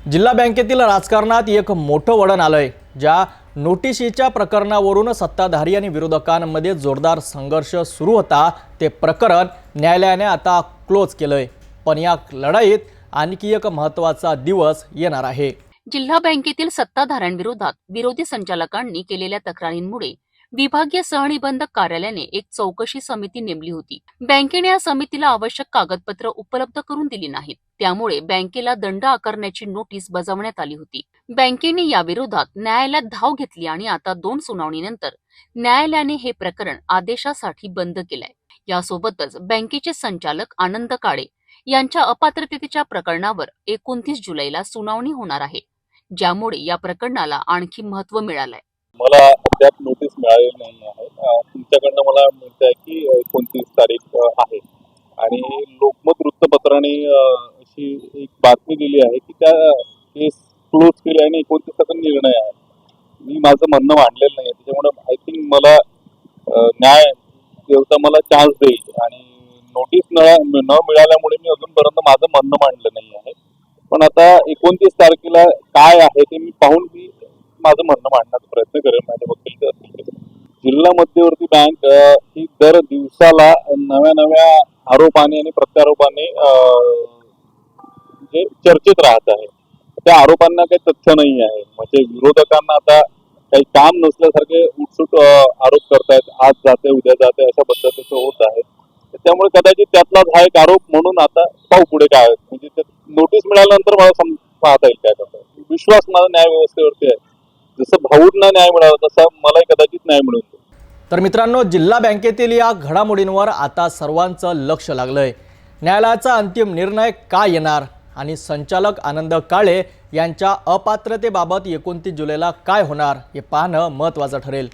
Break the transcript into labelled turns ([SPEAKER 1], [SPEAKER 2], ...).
[SPEAKER 1] जिल्हा बँकेतील राजकारणात एक मोठं वळण आलंय। ज्या नोटिशीच्या प्रकरणावरून सत्ताधारी आणि विरोधकांमध्ये जोरदार संघर्ष सुरू होता ते प्रकरण न्यायालयाने आता क्लोज केलंय। पण या लढाईत आणखी एक महत्त्वाचा दिवस येणार आहे।
[SPEAKER 2] जिल्हा बँकेतील सत्ताधाऱ्यांविरोधात विरोधी संचालकांनी केलेल्या तक्रारींमुळे विभागीय सहनिबंधक कार्यालयाने एक चौकशी समिती नेमली होती। बँकेने या समितीला आवश्यक कागदपत्र उपलब्ध करून दिली नाहीत, त्यामुळे बँकेला दंड आकारण्याची नोटीस बजावण्यात आली होती। बँकेने याविरोधात न्यायालयात धाव घेतली आणि आता 2 सुनावणीनंतर न्यायालयाने हे प्रकरण आदेशासाठी बंद केलंय। यासोबतच बँकेचे संचालक आनंद काळे यांच्या अपात्रतेच्या प्रकरणावर 29 जुलैला सुनावणी होणार आहे, ज्यामुळे या प्रकरणाला आणखी महत्त्व मिळालंय।
[SPEAKER 3] मला अद्याप नोटीस मिळालेली नाही आहे। तुमच्याकडनं मला मिळते आहे की 29 तारीख आहे आणि लोकमत वृत्तपत्राने अशी एक बातमी दिली आहे की त्या केस क्लोज केली आणि 29 तारखेला निर्णय आहे। मी माझं म्हणणं मांडलेलं नाही, त्याच्यामुळे आय थिंक मला न्याय देवता मला चान्स देईल आणि नोटीस न मिळाल्यामुळे मी अजूनपर्यंत माझं म्हणणं मांडलं नाही आहे। पण आता 29 तारखेला काय आहे ते मी पाहून मी माझं म्हणणं मांडण्याचा प्रयत्न करेन माझ्या वकील। जिल्हा मध्यवर्ती बँक ही दर दिवसाला नव्या आरोपाने आणि प्रत्यारोपाने म्हणजे चर्चेत राहत आहे। त्या आरोपांना काही तथ्य नाही आहे, म्हणजे विरोधकांना आता काही काम नसल्यासारखे उठसूट आरोप करतायत, आज जाते उद्या जाते अशा पद्धतीचं होत आहे। त्यामुळे कदाचित त्यातलाच हा एक आरोप म्हणून आता पाहू पुढे काय, म्हणजे नोटीस मिळाल्यानंतर मला पाहता येईल काय करता। विश्वास माझा न्याय व्यवस्थेवरती आहे, जसं भाऊंना न्याय मिळाला तसा मलाही कदाचित न्याय मिळेल।
[SPEAKER 1] तर मित्रांनो, जिल्हा बँकेतील या घडामोडींवर आता सर्वांचं लक्ष लागलंय। न्यायालयाचा अंतिम निर्णय काय येणार आणि संचालक आनंद काळे यांच्या अपात्रतेबाबत 29 जुलैला काय होणार हे पाहणं महत्त्वाचं ठरेल।